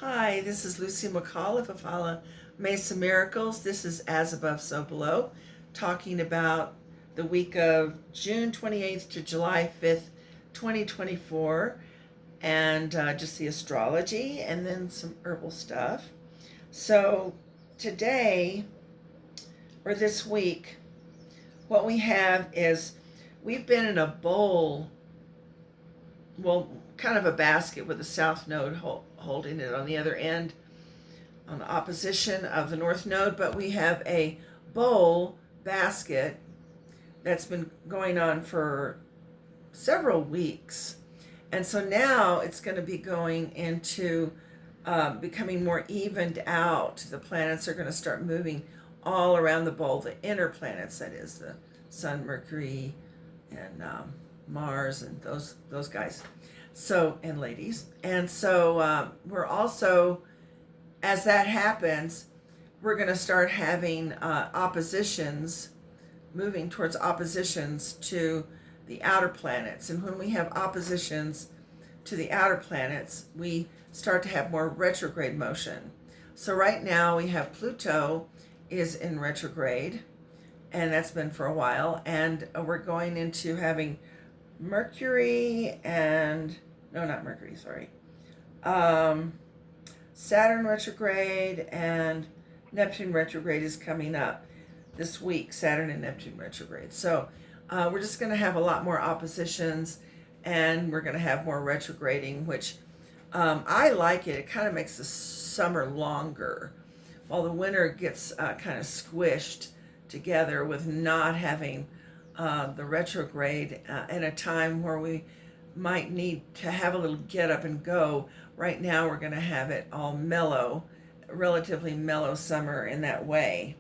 Hi, this is Lucy McCall of Afala Mesa Miracles. This is As Above, So Below, talking about the week of June 28th to July 5th, 2024, and just the astrology and then some herbal stuff. So, today, or this week, what we have is we've been in a bowl, well, kind of a basket with the south node holding it on the other end on the opposition of the north node, but we have a bowl basket that's been going on for several weeks. And so now it's going to be going into becoming more evened out. The planets are going to start moving all around the bowl, the inner planets, that is, the Sun, Mercury, and Mars, and those guys. So, and ladies. And so we're also, as that happens, we're going to start having oppositions, moving towards oppositions to the outer planets. And when we have oppositions to the outer planets, we start to have more retrograde motion. So right now we have Pluto is in retrograde, and that's been for a while. And we're going into having Mercury and, no, not Mercury, sorry. Saturn retrograde and Neptune retrograde is coming up this week, Saturn and Neptune retrograde. So we're just going to have a lot more oppositions, and we're going to have more retrograding, which I like it. It kind of makes the summer longer while the winter gets kind of squished together with not having the retrograde in a time where we might need to have a little get up and go. Right now we're going to have it all mellow, relatively mellow summer in that way.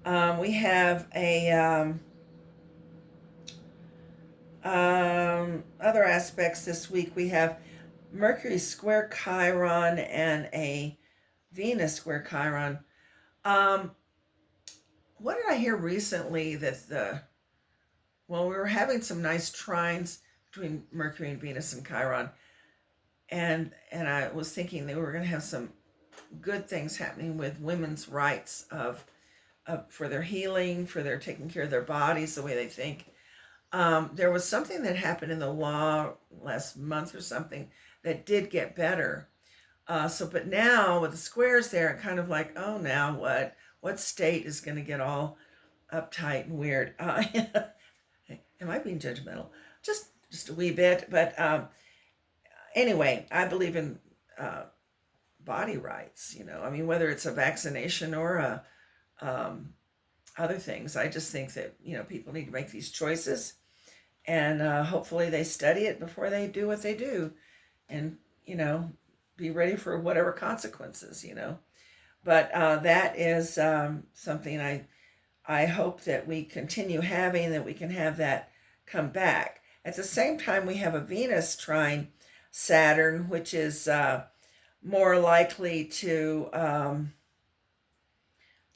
We have a other aspects this week. We have Mercury square Chiron and a Venus square Chiron. What did I hear recently that we were having some nice trines between Mercury and Venus and Chiron, and I was thinking they were going to have some good things happening with women's rights of for their healing, for their taking care of their bodies the way they think. There was something that happened in the law last month or something that did get better. But now with the squares there, it kind of like, oh, now what? What state is going to get all uptight and weird? Am I being judgmental? Just a wee bit, but anyway, I believe in body rights. I mean, whether it's a vaccination or other things, I just think that people need to make these choices, and hopefully they study it before they do what they do, and be ready for whatever consequences. But that is something I hope that we continue having, that we can have that come back. At the same time, we have a Venus trine Saturn, which is more likely to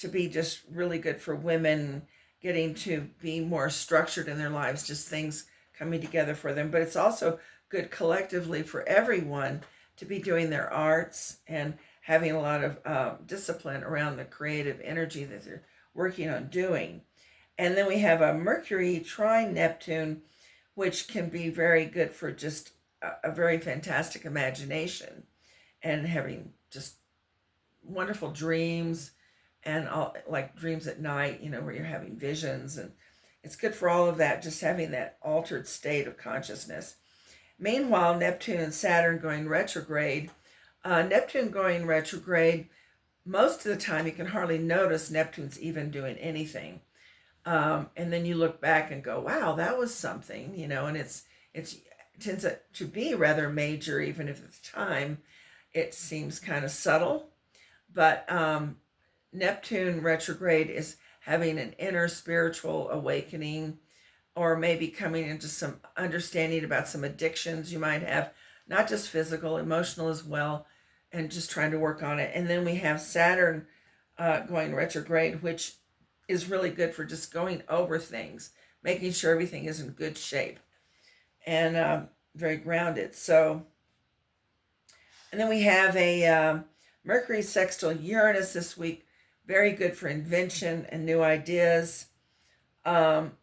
be just really good for women, getting to be more structured in their lives, just things coming together for them. But it's also good collectively for everyone to be doing their arts and having a lot of discipline around the creative energy that they're working on doing. And then we have a Mercury trine Neptune, which can be very good for just a very fantastic imagination and having just wonderful dreams, and all, like dreams at night, where you're having visions, and it's good for all of that, just having that altered state of consciousness. Meanwhile, Neptune and Saturn going retrograde. Neptune going retrograde, most of the time you can hardly notice Neptune's even doing anything. And then you look back and go, wow, that was something, and it tends to be rather major, even if at the time it seems kind of subtle. But Neptune retrograde is having an inner spiritual awakening, or maybe coming into some understanding about some addictions you might have, not just physical, emotional as well, and just trying to work on it. And then we have Saturn going retrograde, which is really good for just going over things, making sure everything is in good shape and very grounded. So, and then we have a Mercury sextile Uranus this week, very good for invention and new ideas. Um,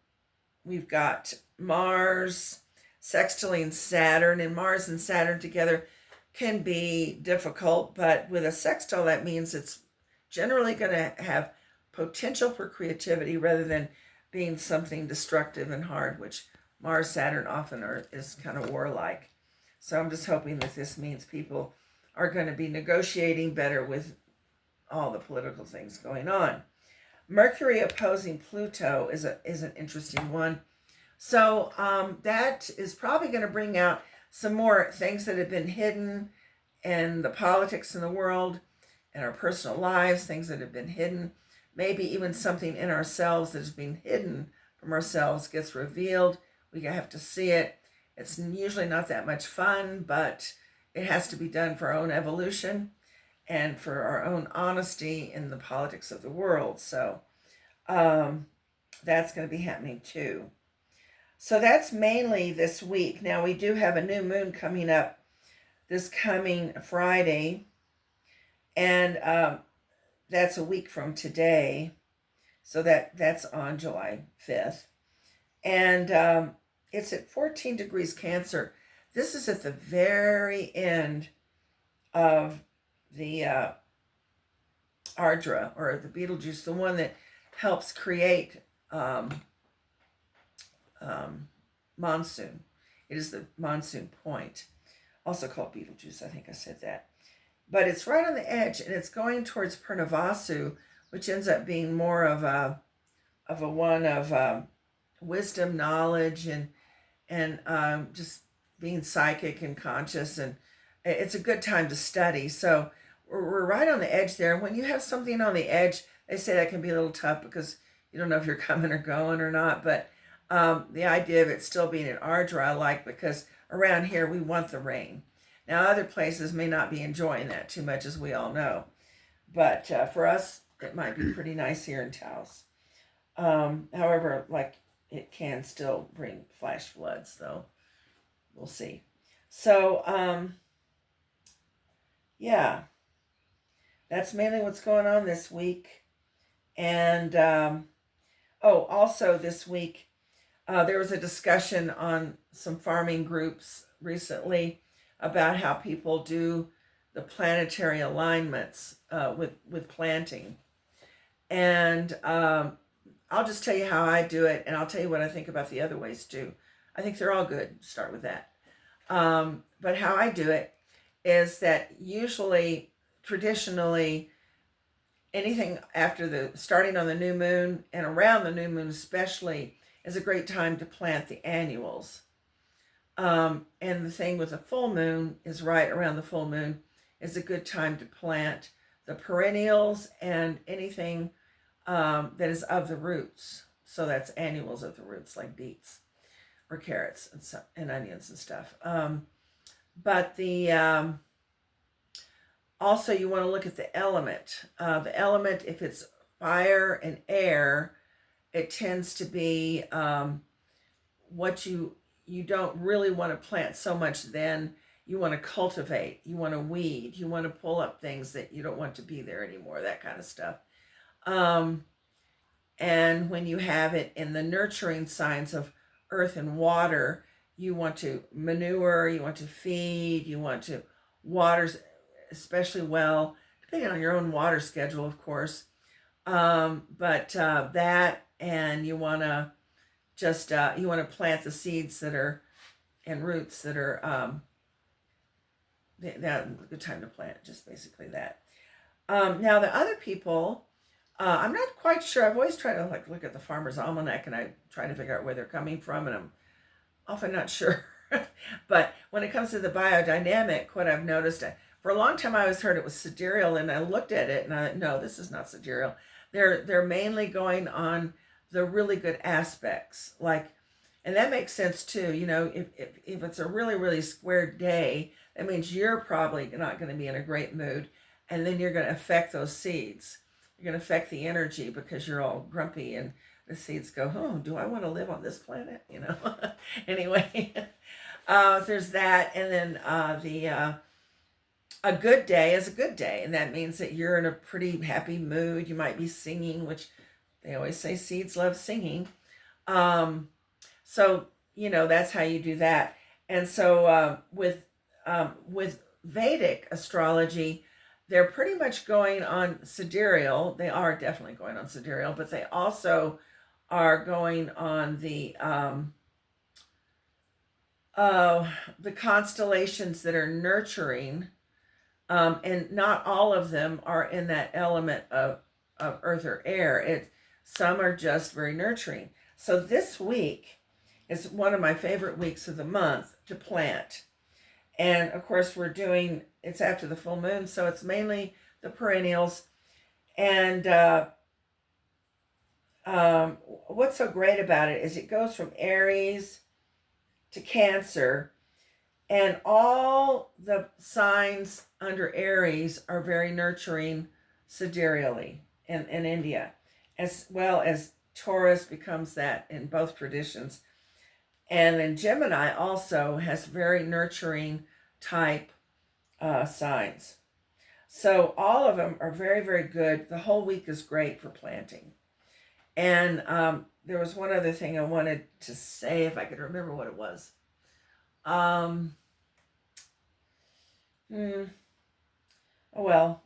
we've got Mars sextiling Saturn, and Mars and Saturn together can be difficult, but with a sextile, that means it's generally going to have potential for creativity rather than being something destructive and hard, which Mars Saturn often is kind of warlike. So I'm just hoping that this means people are going to be negotiating better with all the political things going on. Mercury opposing Pluto is an interesting one. So that is probably going to bring out some more things that have been hidden in the politics in the world and our personal lives, things that have been hidden. Maybe even something in ourselves that has been hidden from ourselves gets revealed. We have to see it. It's usually not that much fun, but it has to be done for our own evolution and for our own honesty in the politics of the world. So that's going to be happening too. So that's mainly this week. Now we do have a new moon coming up this coming Friday, and that's a week from today. So that's on July 5th. And it's at 14 degrees Cancer. This is at the very end of the Ardra, or the Betelgeuse, the one that helps create monsoon. It is the monsoon point, also called Betelgeuse. I think I said that. But it's right on the edge, and it's going towards Purnavasu, which ends up being more of a one of wisdom, knowledge, and just being psychic and conscious, and it's a good time to study. So we're right on the edge there. And when you have something on the edge, they say that can be a little tough because you don't know if you're coming or going or not. But the idea of it still being an Ardra I like, because around here we want the rain. Now other places may not be enjoying that too much, as we all know. But for us, it might be pretty nice here in Taos. However, like, it can still bring flash floods, though. We'll see. So, yeah, that's mainly what's going on this week. And, also this week, there was a discussion on some farming groups recently about how people do the planetary alignments with planting. And I'll just tell you how I do it, and I'll tell you what I think about the other ways too. I think they're all good. Start with that. But how I do it is that usually, traditionally, anything after the starting on the new moon and around the new moon especially is a great time to plant the annuals. And the thing with the full moon is right around the full moon is a good time to plant the perennials and anything that is of the roots. So that's annuals of the roots, like beets or carrots and onions and stuff. But the also, you want to look at the element. The element, if it's fire and air, it tends to be what you don't really want to plant so much. Then you want to cultivate, you want to weed, you want to pull up things that you don't want to be there anymore, that kind of stuff. And when you have it in the nurturing signs of earth and water, you want to manure, you want to feed, you want to water, especially well, depending on your own water schedule, of course. But that, and you want to just you want to plant the seeds that are and roots that are that's a good time to plant. Just basically that. Now the other people, I'm not quite sure. I've always tried to look at the Farmer's Almanac, and I try to figure out where they're coming from, and I'm often not sure. But when it comes to the biodynamic, what I've noticed, for a long time I always heard it was sidereal, and I looked at it and I thought, no, this is not sidereal. They're mainly going on the really good aspects, and that makes sense too. If it's a really, really square day, that means you're probably not going to be in a great mood, and then you're going to affect those seeds. You're going to affect the energy because you're all grumpy, and the seeds go, oh, do I want to live on this planet? Anyway, there's that. And then A good day is a good day, and that means that you're in a pretty happy mood. You might be singing, which they always say seeds love singing. Um, so that's how you do that. And so with Vedic astrology, they're pretty much going on sidereal. They are definitely going on sidereal, but they also are going on the constellations that are nurturing, and not all of them are in that element of earth or air. Some are just very nurturing. So this week is one of my favorite weeks of the month to plant. And of course, it's after the full moon, so it's mainly the perennials. And what's so great about it is it goes from Aries to Cancer, and all the signs under Aries are very nurturing sidereally in India, as well as Taurus becomes that in both traditions. And then Gemini also has very nurturing type signs. So all of them are very, very good. The whole week is great for planting. And there was one other thing I wanted to say, if I could remember what it was. Oh well.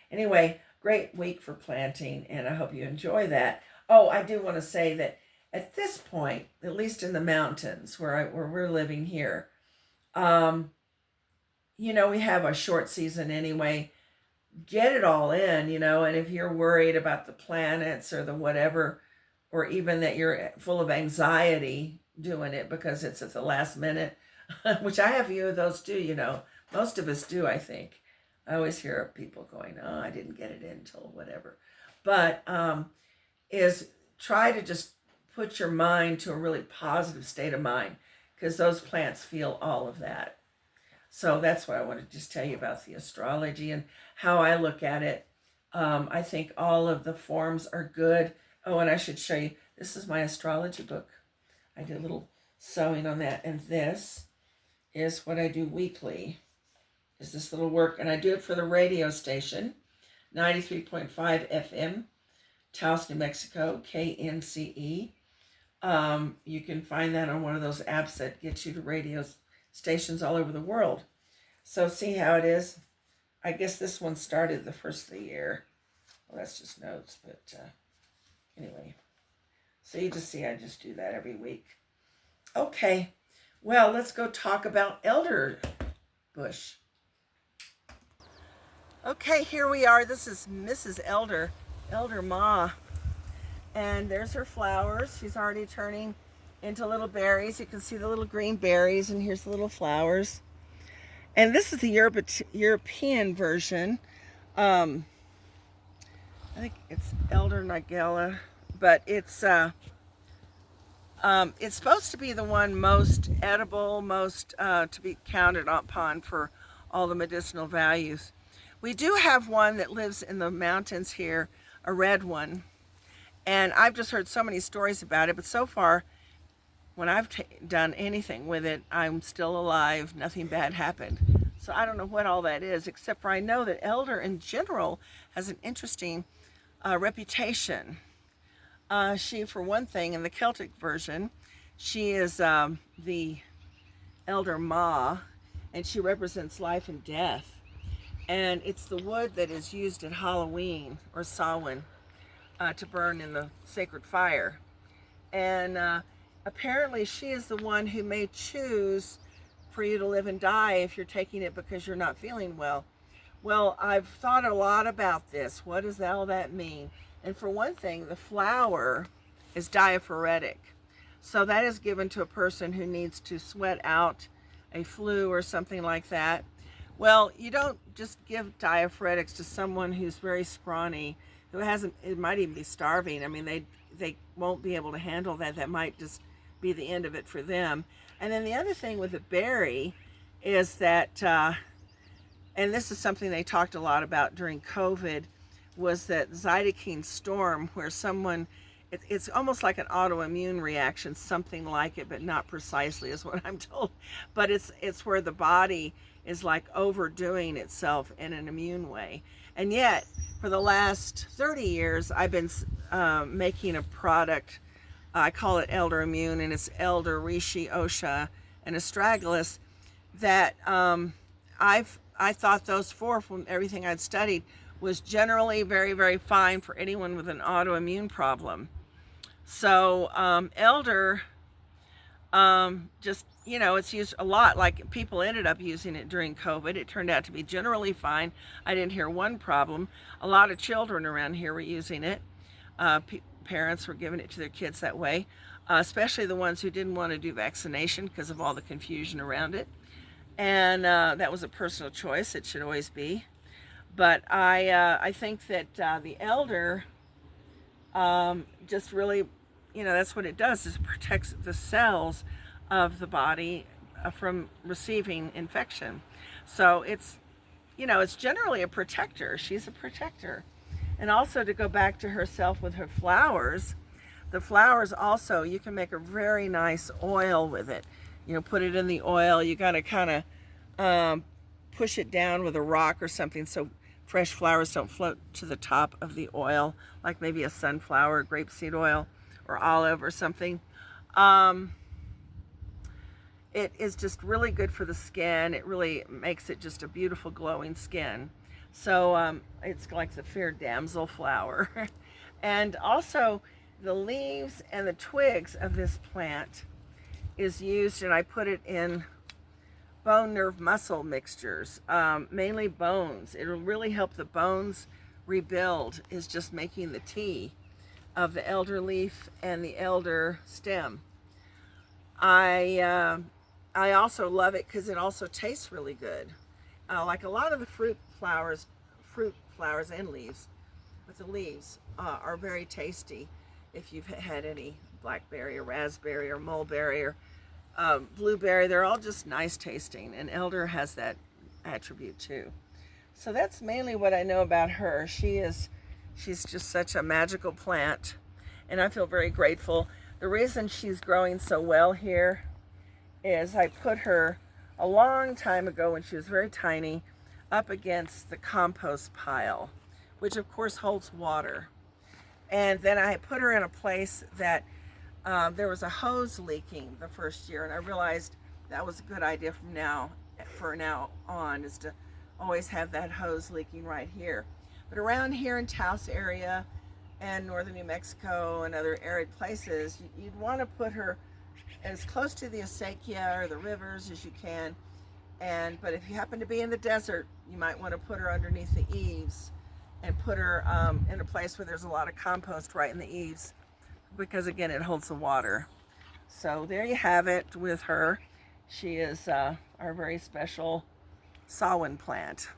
Anyway, great week for planting, and I hope you enjoy that. Oh, I do want to say that at this point, at least in the mountains where we're living here, we have a short season anyway. Get it all in, and if you're worried about the planets or the whatever, or even that you're full of anxiety doing it because it's at the last minute, which I have a few of those too, most of us do, I think. I always hear people going, oh, I didn't get it in until whatever. But is try to just put your mind to a really positive state of mind, because those plants feel all of that. So that's what I want to just tell you about the astrology and how I look at it. I think all of the forms are good. Oh, and I should show you, this is my astrology book. I did a little sewing on that, and this is what I do weekly, is this little work, and I do it for the radio station, 93.5 FM, Taos, New Mexico, KNCE. You can find that on one of those apps that gets you to radio stations all over the world. So see how it is? I guess this one started the first of the year. Well, that's just notes, but anyway. So you just see I just do that every week. Okay, well, let's go talk about elder bush. Okay, here we are. This is Mrs. Elder Ma. And there's her flowers. She's already turning into little berries. You can see the little green berries, and here's the little flowers. And this is the European version. I think it's Elder Nigella, but it's supposed to be the one most edible, most to be counted upon for all the medicinal values. We do have one that lives in the mountains here, a red one. And I've just heard so many stories about it, but so far, when I've done anything with it, I'm still alive. Nothing bad happened. So I don't know what all that is, except for I know that elder in general has an interesting reputation. She, for one thing, in the Celtic version, she is the Elder Ma, and she represents life and death. And it's the wood that is used at Halloween or Samhain to burn in the sacred fire. And apparently she is the one who may choose for you to live and die if you're taking it because you're not feeling well. Well, I've thought a lot about this. What does all that mean? And for one thing, the flower is diaphoretic. So that is given to a person who needs to sweat out a flu or something like that. Well, you don't just give diaphoretics to someone who's very scrawny, who it might even be starving. I mean, they won't be able to handle that. That might just be the end of it for them. And then the other thing with the berry is that, and this is something they talked a lot about during COVID, was that cytokine storm, where someone it's almost like an autoimmune reaction, something like it, but not precisely is what I'm told. But it's where the body is like overdoing itself in an immune way. And yet, for the last 30 years, I've been making a product. I call it Elder Immune, and it's elder, reishi, osha, and astragalus. That I thought those four, from everything I'd studied, was generally very, very fine for anyone with an autoimmune problem. So elder, just, it's used a lot. Like, people ended up using it during COVID. It turned out to be generally fine. I didn't hear one problem. A lot of children around here were using it. Parents were giving it to their kids that way, especially the ones who didn't want to do vaccination because of all the confusion around it. And that was a personal choice. It should always be. But I think that the elder just really, that's what it does, is it protects the cells of the body from receiving infection. So it's generally a protector. She's a protector. And also, to go back to herself with her flowers, the flowers also, you can make a very nice oil with it. Put it in the oil. You got to kind of push it down with a rock or something so fresh flowers don't float to the top of the oil, like maybe a sunflower, grapeseed oil, or olive or something. It is just really good for the skin. It really makes it just a beautiful glowing skin. So it's like the fair damsel flower. And also, the leaves and the twigs of this plant is used, and I put it in bone, nerve, muscle mixtures, mainly bones. It'll really help the bones rebuild, is just making the tea of the elder leaf and the elder stem. I also love it because it also tastes really good. Like a lot of the fruit flowers and leaves, but the leaves are very tasty. If you've had any blackberry or raspberry or mulberry or blueberry, they're all just nice tasting, and elder has that attribute too. So that's mainly what I know about her. She's just such a magical plant, and I feel very grateful. The reason she's growing so well here is I put her a long time ago, when she was very tiny, up against the compost pile, which of course holds water. And then I put her in a place that there was a hose leaking the first year, and I realized that was a good idea from now on, is to always have that hose leaking right here. But around here in Taos area and northern New Mexico and other arid places, you'd want to put her as close to the acequia or the rivers as you can. But if you happen to be in the desert, you might want to put her underneath the eaves, and put her in a place where there's a lot of compost right in the eaves, because again, it holds the water. So there you have it with her. She is our very special Samhain plant.